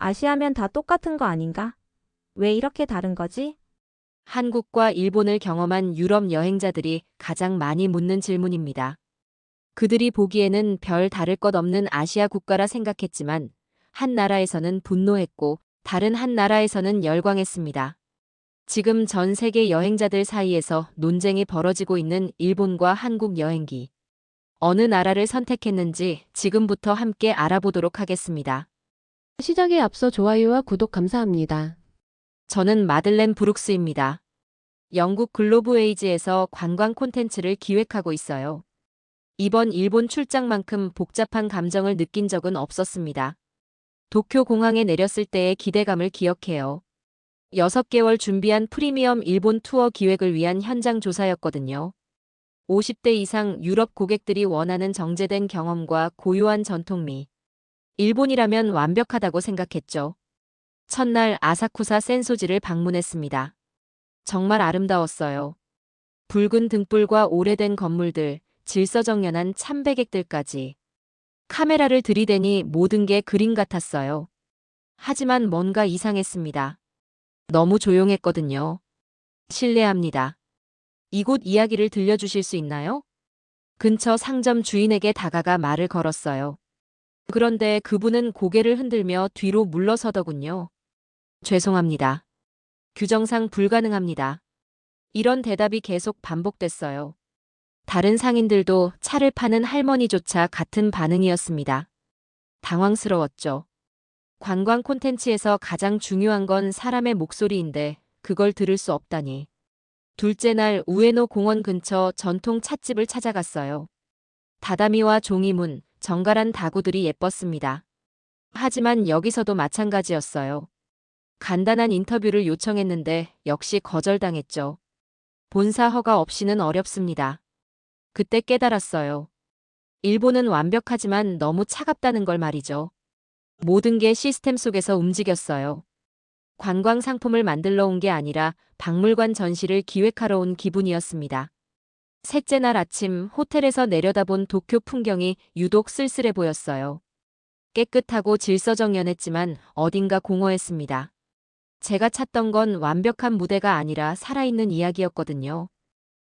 아시아면 다 똑같은 거 아닌가? 왜 이렇게 다른 거지? 한국과 일본을 경험한 유럽 여행자들이 가장 많이 묻는 질문입니다. 그들이 보기에는 별 다를 것 없는 아시아 국가라 생각했지만 한 나라에서는 분노했고 다른 한 나라에서는 열광했습니다. 지금 전 세계 여행자들 사이에서 논쟁이 벌어지고 있는 일본과 한국 여행기. 어느 나라를 선택했는지 지금부터 함께 알아보도록 하겠습니다. 시작에 앞서 좋아요와 구독 감사합니다. 저는 마들렌 브룩스입니다. 영국 글로브웨이즈에서 관광 콘텐츠를 기획하고 있어요. 이번 일본 출장만큼 복잡한 감정을 느낀 적은 없었습니다. 도쿄 공항에 내렸을 때의 기대감을 기억해요. 6개월 준비한 프리미엄 일본 투어 기획을 위한 현장 조사였거든요. 50대 이상 유럽 고객들이 원하는 정제된 경험과 고유한 전통미. 일본이라면 완벽하다고 생각했죠. 첫날 아사쿠사 센소지를 방문했습니다. 정말 아름다웠어요. 붉은 등불과 오래된 건물들, 질서정연한 참배객들까지. 카메라를 들이대니 모든 게 그림 같았어요. 하지만 뭔가 이상했습니다. 너무 조용했거든요. 실례합니다. 이곳 이야기를 들려주실 수 있나요? 근처 상점 주인에게 다가가 말을 걸었어요. 그런데 그분은 고개를 흔들며 뒤로 물러서더군요. 죄송합니다. 규정상 불가능합니다. 이런 대답이 계속 반복됐어요. 다른 상인들도 차를 파는 할머니조차 같은 반응이었습니다. 당황스러웠죠. 관광 콘텐츠에서 가장 중요한 건 사람의 목소리인데 그걸 들을 수 없다니. 둘째 날 우에노 공원 근처 전통 찻집을 찾아갔어요. 다다미와 종이문, 정갈한 다구들이 예뻤습니다. 하지만 여기서도 마찬가지였어요. 간단한 인터뷰를 요청했는데 역시 거절당했죠. 본사 허가 없이는 어렵습니다. 그때 깨달았어요. 일본은 완벽하지만 너무 차갑다는 걸 말이죠. 모든 게 시스템 속에서 움직였어요. 관광 상품을 만들러 온 게 아니라 박물관 전시를 기획하러 온 기분이었습니다. 셋째 날 아침 호텔에서 내려다본 도쿄 풍경이 유독 쓸쓸해 보였어요. 깨끗하고 질서정연했지만 어딘가 공허했습니다. 제가 찾던 건 완벽한 무대가 아니라 살아있는 이야기였거든요.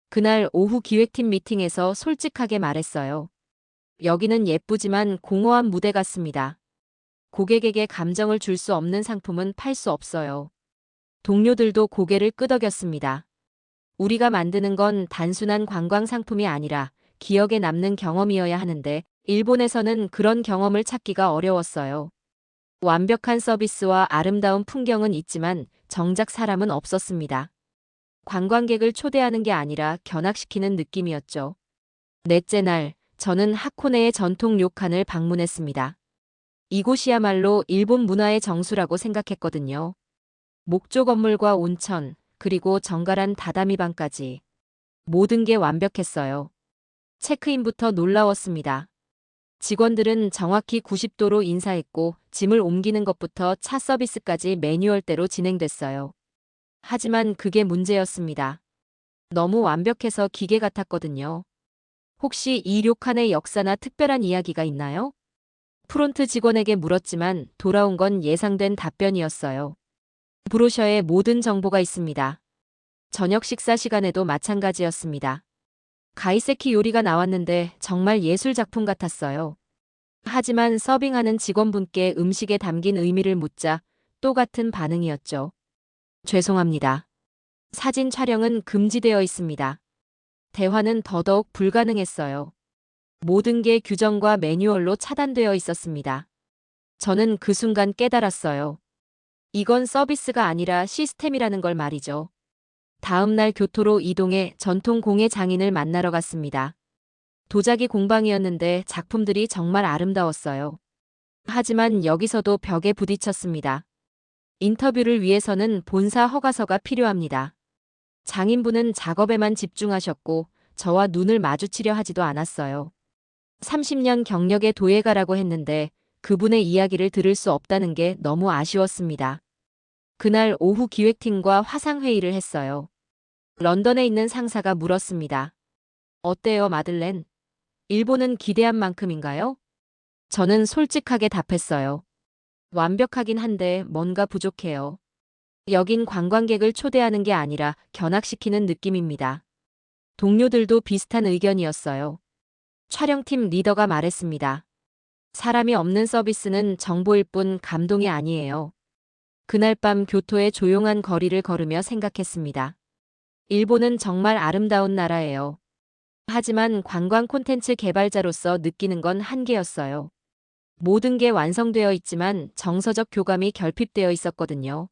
그날 오후 기획팀 미팅에서 솔직하게 말했어요. 여기는 예쁘지만 공허한 무대 같습니다. 고객에게 감정을 줄 수 없는 상품은 팔 수 없어요. 동료들도 고개를 끄덕였습니다. 우리가 만드는 건 단순한 관광 상품이 아니라 기억에 남는 경험이어야 하는데 일본에서는 그런 경험을 찾기가 어려웠어요. 완벽한 서비스와 아름다운 풍경은 있지만 정작 사람은 없었습니다. 관광객을 초대하는 게 아니라 견학시키는 느낌이었죠. 넷째 날, 저는 하코네의 전통 료칸을 방문했습니다. 이곳이야말로 일본 문화의 정수라고 생각했거든요. 목조 건물과 온천, 그리고 정갈한 다다미방까지. 모든 게 완벽했어요. 체크인부터 놀라웠습니다. 직원들은 정확히 90도로 인사했고 짐을 옮기는 것부터 차 서비스까지 매뉴얼대로 진행됐어요. 하지만 그게 문제였습니다. 너무 완벽해서 기계 같았거든요. 혹시 이 료칸의 역사나 특별한 이야기가 있나요? 프론트 직원에게 물었지만 돌아온 건 예상된 답변이었어요. 브로셔에 모든 정보가 있습니다. 저녁 식사 시간에도 마찬가지였습니다. 가이세키 요리가 나왔는데 정말 예술 작품 같았어요. 하지만 서빙하는 직원분께 음식에 담긴 의미를 묻자 똑같은 반응이었죠. 죄송합니다. 사진 촬영은 금지되어 있습니다. 대화는 더더욱 불가능했어요. 모든 게 규정과 매뉴얼로 차단되어 있었습니다. 저는 그 순간 깨달았어요. 이건 서비스가 아니라 시스템이라는 걸 말이죠. 다음 날 교토로 이동해 전통 공예 장인을 만나러 갔습니다. 도자기 공방이었는데 작품들이 정말 아름다웠어요. 하지만 여기서도 벽에 부딪혔습니다. 인터뷰를 위해서는 본사 허가서가 필요합니다. 장인분은 작업에만 집중하셨고 저와 눈을 마주치려 하지도 않았어요. 30년 경력의 도예가라고 했는데 그분의 이야기를 들을 수 없다는 게 너무 아쉬웠습니다. 그날 오후 기획팀과 화상회의를 했어요. 런던에 있는 상사가 물었습니다. 어때요, 마들렌? 일본은 기대한 만큼인가요? 저는 솔직하게 답했어요. 완벽하긴 한데 뭔가 부족해요. 여긴 관광객을 초대하는 게 아니라 견학시키는 느낌입니다. 동료들도 비슷한 의견이었어요. 촬영팀 리더가 말했습니다. 사람이 없는 서비스는 정보일 뿐 감동이 아니에요. 그날 밤 교토의 조용한 거리를 걸으며 생각했습니다. 일본은 정말 아름다운 나라예요. 하지만 관광 콘텐츠 개발자로서 느끼는 건 한계였어요. 모든 게 완성되어 있지만 정서적 교감이 결핍되어 있었거든요.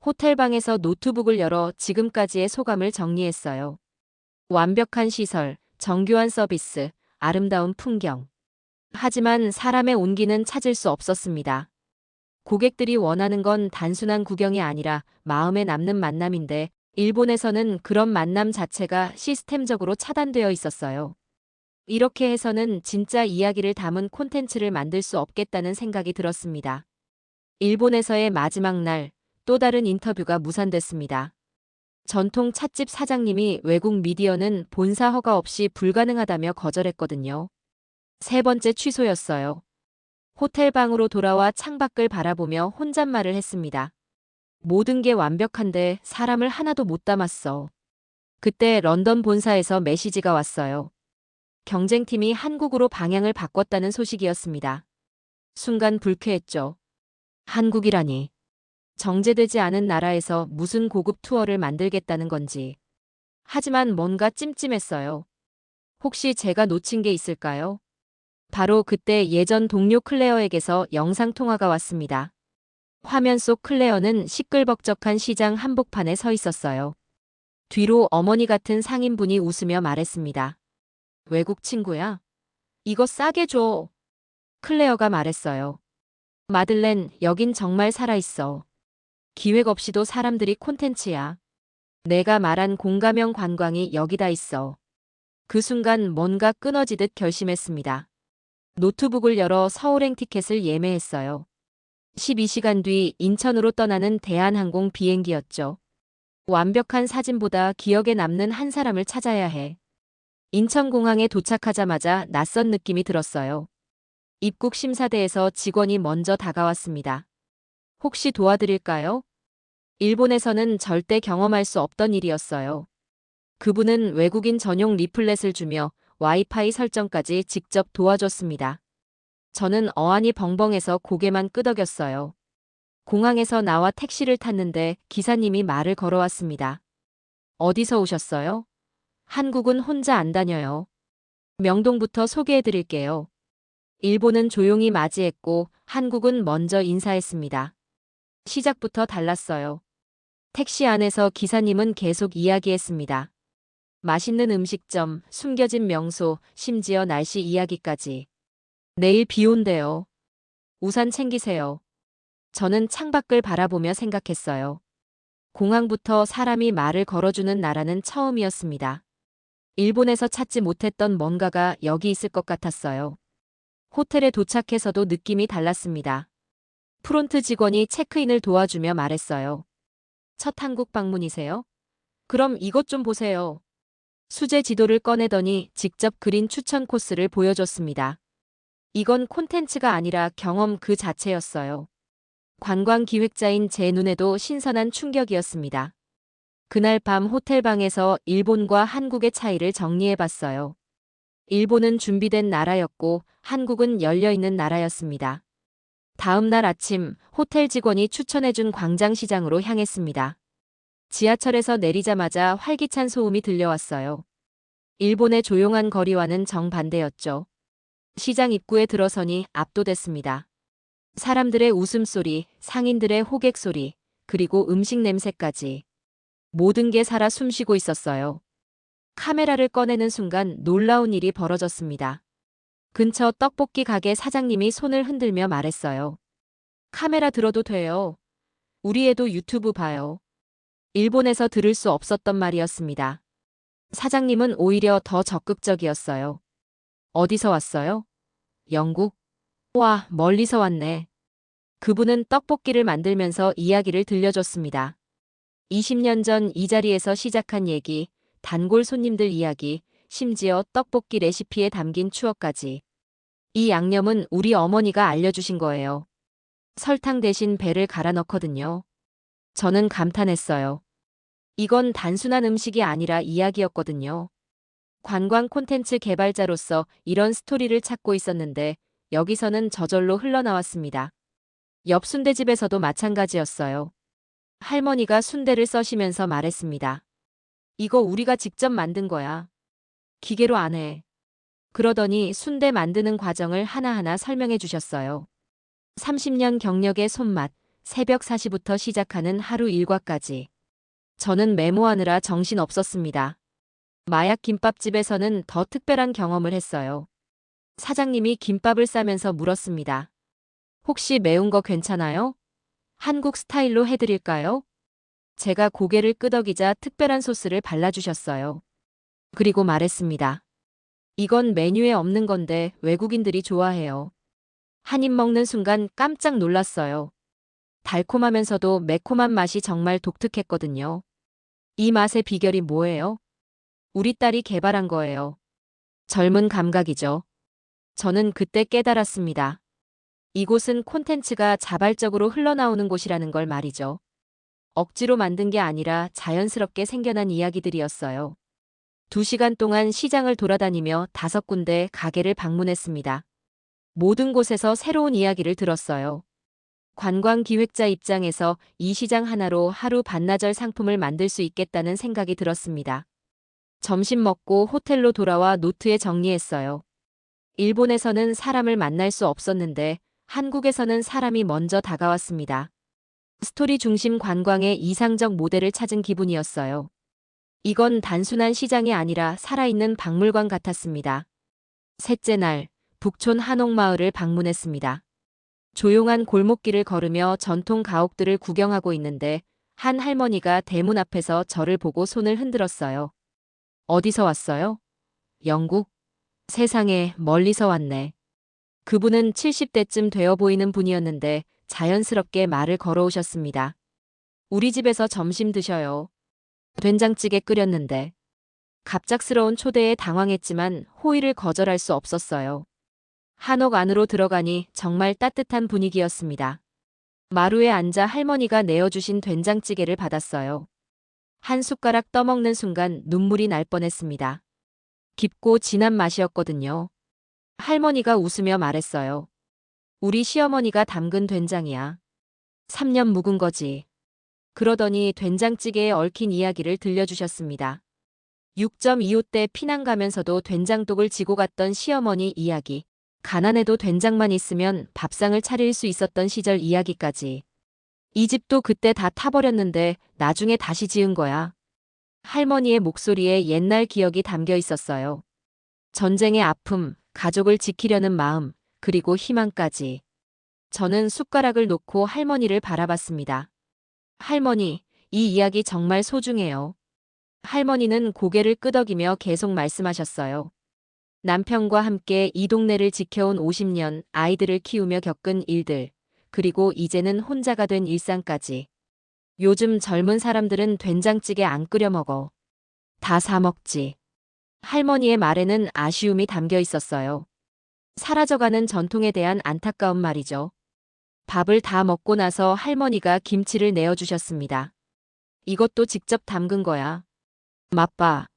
호텔방에서 노트북을 열어 지금까지의 소감을 정리했어요. 완벽한 시설, 정교한 서비스, 아름다운 풍경. 하지만 사람의 온기는 찾을 수 없었습니다. 고객들이 원하는 건 단순한 구경이 아니라 마음에 남는 만남인데 일본에서는 그런 만남 자체가 시스템적으로 차단되어 있었어요. 이렇게 해서는 진짜 이야기를 담은 콘텐츠를 만들 수 없겠다는 생각이 들었습니다. 일본에서의 마지막 날, 또 다른 인터뷰가 무산됐습니다. 전통 찻집 사장님이 외국 미디어는 본사 허가 없이 불가능하다며 거절했거든요. 세 번째 취소였어요. 호텔 방으로 돌아와 창밖을 바라보며 혼잣말을 했습니다. 모든 게 완벽한데 사람을 하나도 못 담았어. 그때 런던 본사에서 메시지가 왔어요. 경쟁팀이 한국으로 방향을 바꿨다는 소식이었습니다. 순간 불쾌했죠. 한국이라니. 정제되지 않은 나라에서 무슨 고급 투어를 만들겠다는 건지. 하지만 뭔가 찜찜했어요. 혹시 제가 놓친 게 있을까요? 바로 그때 예전 동료 클레어에게서 영상통화가 왔습니다. 화면 속 클레어는 시끌벅적한 시장 한복판에 서 있었어요. 뒤로 어머니 같은 상인분이 웃으며 말했습니다. 외국 친구야? 이거 싸게 줘. 클레어가 말했어요. 마들렌, 여긴 정말 살아있어. 기획 없이도 사람들이 콘텐츠야. 내가 말한 공감형 관광이 여기다 있어. 그 순간 뭔가 끊어지듯 결심했습니다. 노트북을 열어 서울행 티켓을 예매했어요. 12시간 뒤 인천으로 떠나는 대한항공 비행기였죠. 완벽한 사진보다 기억에 남는 한 사람을 찾아야 해. 인천공항에 도착하자마자 낯선 느낌이 들었어요. 입국 심사대에서 직원이 먼저 다가왔습니다. 혹시 도와드릴까요? 일본에서는 절대 경험할 수 없던 일이었어요. 그분은 외국인 전용 리플렛을 주며 와이파이 설정까지 직접 도와줬습니다. 저는 어안이 벙벙해서 고개만 끄덕였어요. 공항에서 나와 택시를 탔는데 기사님이 말을 걸어왔습니다. 어디서 오셨어요? 한국은 혼자 안 다녀요. 명동부터 소개해드릴게요. 일본은 조용히 맞이했고 한국은 먼저 인사했습니다. 시작부터 달랐어요. 택시 안에서 기사님은 계속 이야기했습니다. 맛있는 음식점, 숨겨진 명소, 심지어 날씨 이야기까지. 내일 비 온대요. 우산 챙기세요. 저는 창밖을 바라보며 생각했어요. 공항부터 사람이 말을 걸어주는 나라는 처음이었습니다. 일본에서 찾지 못했던 뭔가가 여기 있을 것 같았어요. 호텔에 도착해서도 느낌이 달랐습니다. 프론트 직원이 체크인을 도와주며 말했어요. 첫 한국 방문이세요? 그럼 이것 좀 보세요. 수제 지도를 꺼내더니 직접 그린 추천 코스를 보여줬습니다. 이건 콘텐츠가 아니라 경험 그 자체였어요. 관광 기획자인 제 눈에도 신선한 충격이었습니다. 그날 밤 호텔방에서 일본과 한국의 차이를 정리해봤어요. 일본은 준비된 나라였고 한국은 열려있는 나라였습니다. 다음 날 아침 호텔 직원이 추천해준 광장시장으로 향했습니다. 지하철에서 내리자마자 활기찬 소음이 들려왔어요. 일본의 조용한 거리와는 정반대였죠. 시장 입구에 들어서니 압도됐습니다. 사람들의 웃음소리, 상인들의 호객소리, 그리고 음식 냄새까지. 모든 게 살아 숨쉬고 있었어요. 카메라를 꺼내는 순간 놀라운 일이 벌어졌습니다. 근처 떡볶이 가게 사장님이 손을 흔들며 말했어요. 카메라 들어도 돼요. 우리 애도 유튜브 봐요. 일본에서 들을 수 없었던 말이었습니다. 사장님은 오히려 더 적극적이었어요. 어디서 왔어요? 영국? 와, 멀리서 왔네. 그분은 떡볶이를 만들면서 이야기를 들려줬습니다. 20년 전 이 자리에서 시작한 얘기, 단골 손님들 이야기, 심지어 떡볶이 레시피에 담긴 추억까지. 이 양념은 우리 어머니가 알려주신 거예요. 설탕 대신 배를 갈아 넣거든요. 저는 감탄했어요. 이건 단순한 음식이 아니라 이야기였거든요. 관광 콘텐츠 개발자로서 이런 스토리를 찾고 있었는데 여기서는 저절로 흘러나왔습니다. 옆 순대집에서도 마찬가지였어요. 할머니가 순대를 써시면서 말했습니다. 이거 우리가 직접 만든 거야. 기계로 안 해. 그러더니 순대 만드는 과정을 하나하나 설명해 주셨어요. 30년 경력의 손맛, 새벽 4시부터 시작하는 하루 일과까지. 저는 메모하느라 정신 없었습니다. 마약 김밥집에서는 더 특별한 경험을 했어요. 사장님이 김밥을 싸면서 물었습니다. 혹시 매운 거 괜찮아요? 한국 스타일로 해드릴까요? 제가 고개를 끄덕이자 특별한 소스를 발라주셨어요. 그리고 말했습니다. 이건 메뉴에 없는 건데 외국인들이 좋아해요. 한 입 먹는 순간 깜짝 놀랐어요. 달콤하면서도 매콤한 맛이 정말 독특했거든요. 이 맛의 비결이 뭐예요? 우리 딸이 개발한 거예요. 젊은 감각이죠. 저는 그때 깨달았습니다. 이곳은 콘텐츠가 자발적으로 흘러나오는 곳이라는 걸 말이죠. 억지로 만든 게 아니라 자연스럽게 생겨난 이야기들이었어요. 2시간 동안 시장을 돌아다니며 5군데 가게를 방문했습니다. 모든 곳에서 새로운 이야기를 들었어요. 관광 기획자 입장에서 이 시장 하나로 하루 반나절 상품을 만들 수 있겠다는 생각이 들었습니다. 점심 먹고 호텔로 돌아와 노트에 정리했어요. 일본에서는 사람을 만날 수 없었는데 한국에서는 사람이 먼저 다가왔습니다. 스토리 중심 관광의 이상적 모델을 찾은 기분이었어요. 이건 단순한 시장이 아니라 살아있는 박물관 같았습니다. 셋째 날, 북촌 한옥마을을 방문했습니다. 조용한 골목길을 걸으며 전통 가옥들을 구경하고 있는데 한 할머니가 대문 앞에서 저를 보고 손을 흔들었어요. 어디서 왔어요? 영국? 세상에, 멀리서 왔네. 그분은 70대쯤 되어 보이는 분이었는데 자연스럽게 말을 걸어오셨습니다. 우리 집에서 점심 드셔요. 된장찌개 끓였는데. 갑작스러운 초대에 당황했지만 호의를 거절할 수 없었어요. 한옥 안으로 들어가니 정말 따뜻한 분위기였습니다. 마루에 앉아 할머니가 내어주신 된장찌개를 받았어요. 한 숟가락 떠먹는 순간 눈물이 날 뻔했습니다. 깊고 진한 맛이었거든요. 할머니가 웃으며 말했어요. 우리 시어머니가 담근 된장이야. 3년 묵은 거지. 그러더니 된장찌개에 얽힌 이야기를 들려주셨습니다. 6.25 때 피난 가면서도 된장독을 지고 갔던 시어머니 이야기. 가난해도 된장만 있으면 밥상을 차릴 수 있었던 시절 이야기까지. 이 집도 그때 다 타버렸는데 나중에 다시 지은 거야. 할머니의 목소리에 옛날 기억이 담겨 있었어요. 전쟁의 아픔, 가족을 지키려는 마음, 그리고 희망까지. 저는 숟가락을 놓고 할머니를 바라봤습니다. 할머니, 이 이야기 정말 소중해요. 할머니는 고개를 끄덕이며 계속 말씀하셨어요. 남편과 함께 이 동네를 지켜온 50년, 아이들을 키우며 겪은 일들, 그리고 이제는 혼자가 된 일상까지. 요즘 젊은 사람들은 된장찌개 안 끓여 먹어. 다 사 먹지. 할머니의 말에는 아쉬움이 담겨 있었어요. 사라져가는 전통에 대한 안타까운 말이죠. 밥을 다 먹고 나서 할머니가 김치를 내어주셨습니다. 이것도 직접 담근 거야. 맛봐.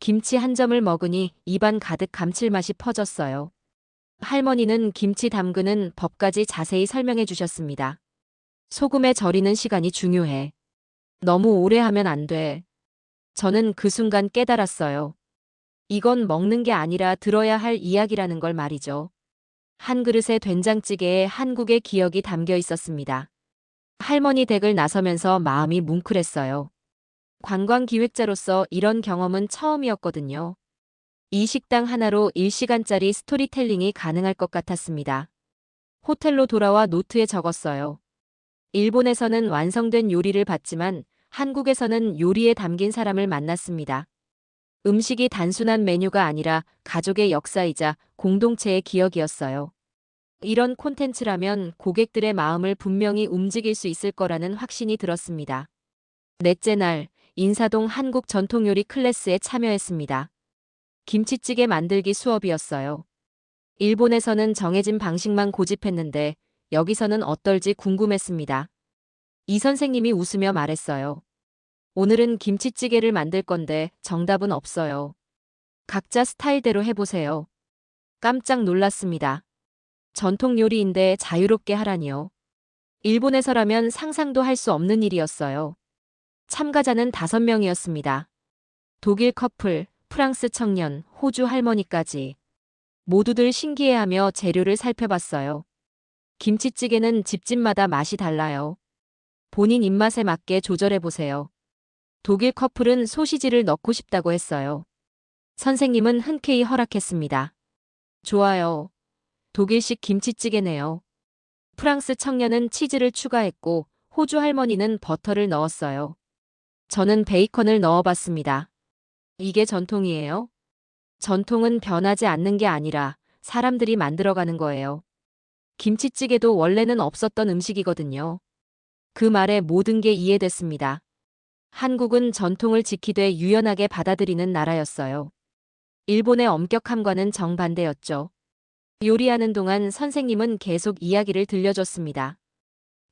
김치 한 점을 먹으니 입안 가득 감칠맛이 퍼졌어요. 할머니는 김치 담그는 법까지 자세히 설명해 주셨습니다. 소금에 절이는 시간이 중요해. 너무 오래 하면 안 돼. 저는 그 순간 깨달았어요. 이건 먹는 게 아니라 들어야 할 이야기라는 걸 말이죠. 한 그릇의 된장찌개에 한국의 기억이 담겨 있었습니다. 할머니 댁을 나서면서 마음이 뭉클했어요. 관광기획자로서 이런 경험은 처음이었거든요. 이 식당 하나로 1시간짜리 스토리텔링이 가능할 것 같았습니다. 호텔로 돌아와 노트에 적었어요. 일본에서는 완성된 요리를 봤지만 한국에서는 요리에 담긴 사람을 만났습니다. 음식이 단순한 메뉴가 아니라 가족의 역사이자 공동체의 기억이었어요. 이런 콘텐츠라면 고객들의 마음을 분명히 움직일 수 있을 거라는 확신이 들었습니다. 넷째 날, 인사동 한국 전통요리 클래스에 참여했습니다. 김치찌개 만들기 수업이었어요. 일본에서는 정해진 방식만 고집했는데 여기서는 어떨지 궁금했습니다. 이 선생님이 웃으며 말했어요. 오늘은 김치찌개를 만들 건데 정답은 없어요. 각자 스타일대로 해보세요. 깜짝 놀랐습니다. 전통 요리인데 자유롭게 하라니요. 일본에서라면 상상도 할 수 없는 일이었어요. 참가자는 5명이었습니다. 독일 커플, 프랑스 청년, 호주 할머니까지. 모두들 신기해하며 재료를 살펴봤어요. 김치찌개는 집집마다 맛이 달라요. 본인 입맛에 맞게 조절해보세요. 독일 커플은 소시지를 넣고 싶다고 했어요. 선생님은 흔쾌히 허락했습니다. 좋아요. 독일식 김치찌개네요. 프랑스 청년은 치즈를 추가했고 호주 할머니는 버터를 넣었어요. 저는 베이컨을 넣어봤습니다. 이게 전통이에요? 전통은 변하지 않는 게 아니라 사람들이 만들어가는 거예요. 김치찌개도 원래는 없었던 음식이거든요. 그 말에 모든 게 이해됐습니다. 한국은 전통을 지키되 유연하게 받아들이는 나라였어요. 일본의 엄격함과는 정반대였죠. 요리하는 동안 선생님은 계속 이야기를 들려줬습니다.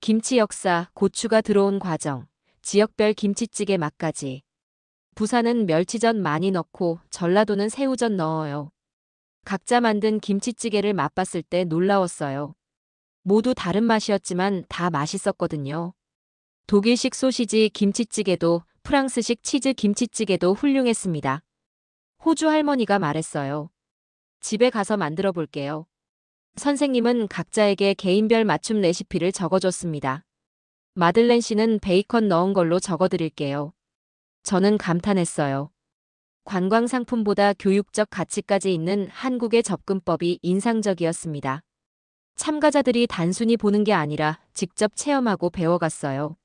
김치 역사, 고추가 들어온 과정, 지역별 김치찌개 맛까지. 부산은 멸치전 많이 넣고 전라도는 새우젓 넣어요. 각자 만든 김치찌개를 맛봤을 때 놀라웠어요. 모두 다른 맛이었지만 다 맛있었거든요. 독일식 소시지 김치찌개도 프랑스식 치즈 김치찌개도 훌륭했습니다. 호주 할머니가 말했어요. 집에 가서 만들어 볼게요. 선생님은 각자에게 개인별 맞춤 레시피를 적어줬습니다. 마들렌 씨는 베이컨 넣은 걸로 적어드릴게요. 저는 감탄했어요. 관광 상품보다 교육적 가치까지 있는 한국의 접근법이 인상적이었습니다. 참가자들이 단순히 보는 게 아니라 직접 체험하고 배워갔어요.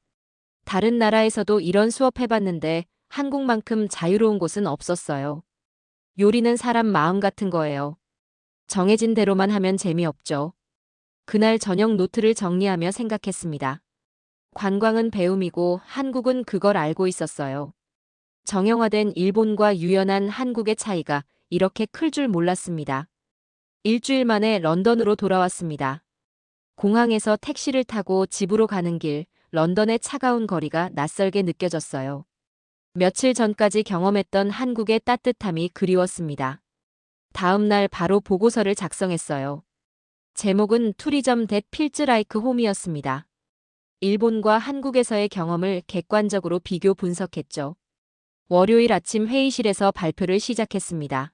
다른 나라에서도 이런 수업 해봤는데 한국만큼 자유로운 곳은 없었어요. 요리는 사람 마음 같은 거예요. 정해진 대로만 하면 재미없죠. 그날 저녁 노트를 정리하며 생각했습니다. 관광은 배움이고 한국은 그걸 알고 있었어요. 정형화된 일본과 유연한 한국의 차이가 이렇게 클 줄 몰랐습니다. 일주일 만에 런던으로 돌아왔습니다. 공항에서 택시를 타고 집으로 가는 길, 런던의 차가운 거리가 낯설게 느껴졌어요. 며칠 전까지 경험했던 한국의 따뜻함이 그리웠습니다. 다음 날 바로 보고서를 작성했어요. 제목은 투리점 댓 필즈 라이크 홈이었습니다. 일본과 한국에서의 경험을 객관적으로 비교 분석했죠. 월요일 아침 회의실에서 발표를 시작했습니다.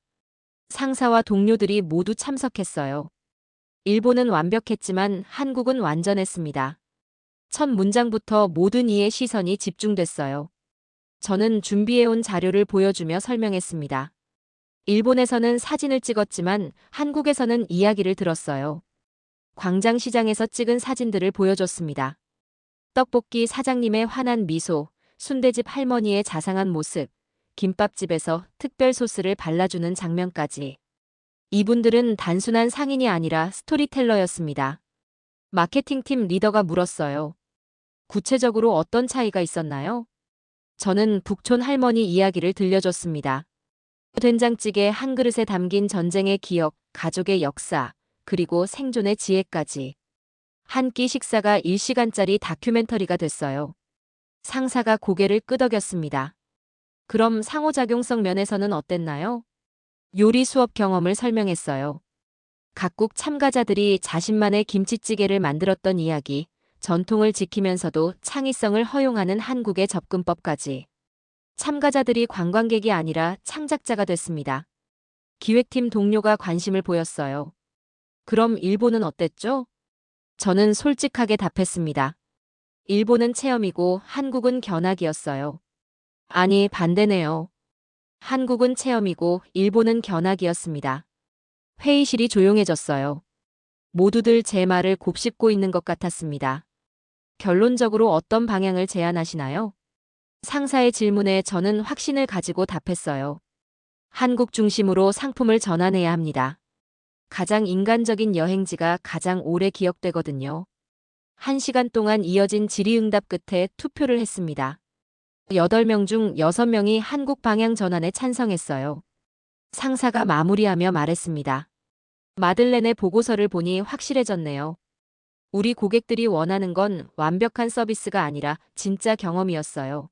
상사와 동료들이 모두 참석했어요. 일본은 완벽했지만 한국은 완전했습니다. 첫 문장부터 모든 이의 시선이 집중됐어요. 저는 준비해온 자료를 보여주며 설명했습니다. 일본에서는 사진을 찍었지만 한국에서는 이야기를 들었어요. 광장시장에서 찍은 사진들을 보여줬습니다. 떡볶이 사장님의 환한 미소, 순대집 할머니의 자상한 모습, 김밥집에서 특별 소스를 발라주는 장면까지. 이분들은 단순한 상인이 아니라 스토리텔러였습니다. 마케팅팀 리더가 물었어요. 구체적으로 어떤 차이가 있었나요? 저는 북촌 할머니 이야기를 들려줬습니다. 된장찌개 한 그릇에 담긴 전쟁의 기억, 가족의 역사, 그리고 생존의 지혜까지. 한 끼 식사가 1시간짜리 다큐멘터리가 됐어요. 상사가 고개를 끄덕였습니다. 그럼 상호작용성 면에서는 어땠나요? 요리 수업 경험을 설명했어요. 각국 참가자들이 자신만의 김치찌개를 만들었던 이야기, 전통을 지키면서도 창의성을 허용하는 한국의 접근법까지. 참가자들이 관광객이 아니라 창작자가 됐습니다. 기획팀 동료가 관심을 보였어요. 그럼 일본은 어땠죠? 저는 솔직하게 답했습니다. 일본은 체험이고 한국은 견학이었어요. 아니, 반대네요. 한국은 체험이고 일본은 견학이었습니다. 회의실이 조용해졌어요. 모두들 제 말을 곱씹고 있는 것 같았습니다. 결론적으로 어떤 방향을 제안하시나요? 상사의 질문에 저는 확신을 가지고 답했어요. 한국 중심으로 상품을 전환해야 합니다. 가장 인간적인 여행지가 가장 오래 기억되거든요. 1시간 동안 이어진 질의응답 끝에 투표를 했습니다. 8명 중 6명이 한국 방향 전환에 찬성했어요. 상사가 마무리하며 말했습니다. 마들렌의 보고서를 보니 확실해졌네요. 우리 고객들이 원하는 건 완벽한 서비스가 아니라 진짜 경험이었어요.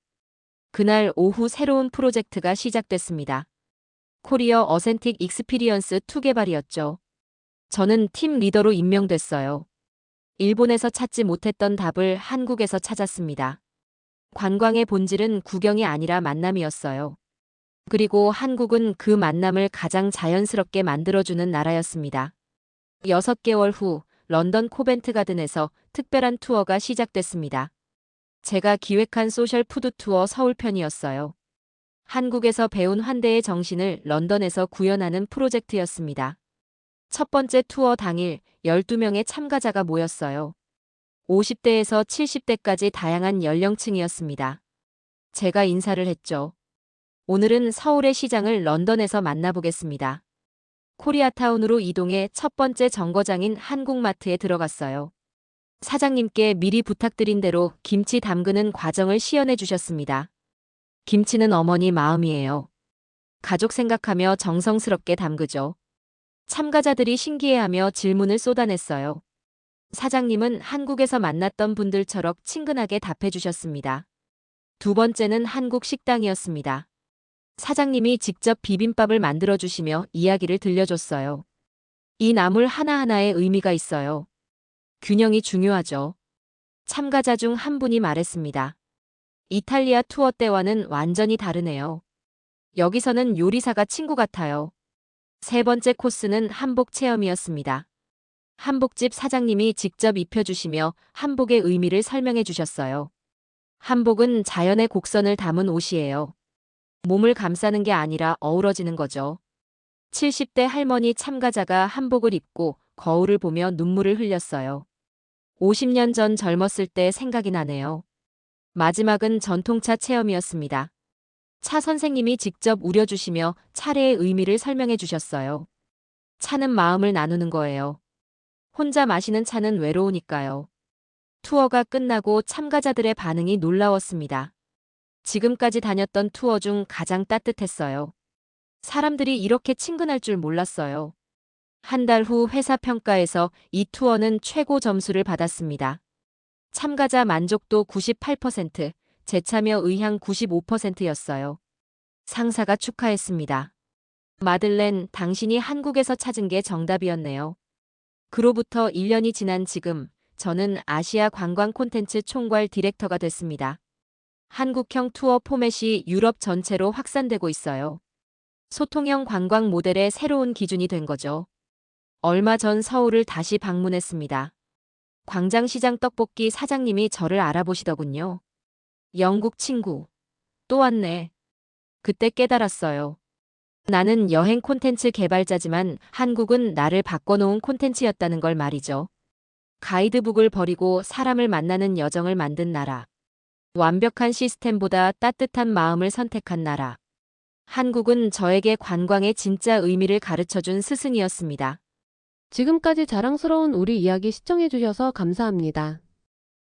그날 오후 새로운 프로젝트가 시작됐습니다. 코리어 어센틱 익스피리언스 2 개발이었죠. 저는 팀 리더로 임명됐어요. 일본에서 찾지 못했던 답을 한국에서 찾았습니다. 관광의 본질은 구경이 아니라 만남이었어요. 그리고 한국은 그 만남을 가장 자연스럽게 만들어주는 나라였습니다. 6개월 후 런던 코벤트 가든에서 특별한 투어가 시작됐습니다. 제가 기획한 소셜 푸드 투어 서울편이었어요. 한국에서 배운 환대의 정신을 런던에서 구현하는 프로젝트였습니다. 첫 번째 투어 당일 12명의 참가자가 모였어요. 50대에서 70대까지 다양한 연령층이었습니다. 제가 인사를 했죠. 오늘은 서울의 시장을 런던에서 만나보겠습니다. 코리아타운으로 이동해 첫 번째 정거장인 한국마트에 들어갔어요. 사장님께 미리 부탁드린 대로 김치 담그는 과정을 시연해 주셨습니다. 김치는 어머니 마음이에요. 가족 생각하며 정성스럽게 담그죠. 참가자들이 신기해하며 질문을 쏟아냈어요. 사장님은 한국에서 만났던 분들처럼 친근하게 답해 주셨습니다. 두 번째는 한국 식당이었습니다. 사장님이 직접 비빔밥을 만들어 주시며 이야기를 들려줬어요. 이 나물 하나하나에 의미가 있어요. 균형이 중요하죠. 참가자 중 한 분이 말했습니다. 이탈리아 투어 때와는 완전히 다르네요. 여기서는 요리사가 친구 같아요. 세 번째 코스는 한복 체험이었습니다. 한복집 사장님이 직접 입혀주시며 한복의 의미를 설명해 주셨어요. 한복은 자연의 곡선을 담은 옷이에요. 몸을 감싸는 게 아니라 어우러지는 거죠. 70대 할머니 참가자가 한복을 입고 거울을 보며 눈물을 흘렸어요. 50년 전 젊었을 때 생각이 나네요. 마지막은 전통차 체험이었습니다. 차 선생님이 직접 우려주시며 차례의 의미를 설명해 주셨어요. 차는 마음을 나누는 거예요. 혼자 마시는 차는 외로우니까요. 투어가 끝나고 참가자들의 반응이 놀라웠습니다. 지금까지 다녔던 투어 중 가장 따뜻했어요. 사람들이 이렇게 친근할 줄 몰랐어요. 한 달 후 회사 평가에서 이 투어는 최고 점수를 받았습니다. 참가자 만족도 98%, 재참여 의향 95%였어요. 상사가 축하했습니다. 마들렌, 당신이 한국에서 찾은 게 정답이었네요. 그로부터 1년이 지난 지금, 저는 아시아 관광 콘텐츠 총괄 디렉터가 됐습니다. 한국형 투어 포맷이 유럽 전체로 확산되고 있어요. 소통형 관광 모델의 새로운 기준이 된 거죠. 얼마 전 서울을 다시 방문했습니다. 광장시장 떡볶이 사장님이 저를 알아보시더군요. 영국 친구. 또 왔네. 그때 깨달았어요. 나는 여행 콘텐츠 개발자지만 한국은 나를 바꿔놓은 콘텐츠였다는 걸 말이죠. 가이드북을 버리고 사람을 만나는 여정을 만든 나라. 완벽한 시스템보다 따뜻한 마음을 선택한 나라. 한국은 저에게 관광의 진짜 의미를 가르쳐준 스승이었습니다. 지금까지 자랑스러운 우리 이야기 시청해주셔서 감사합니다.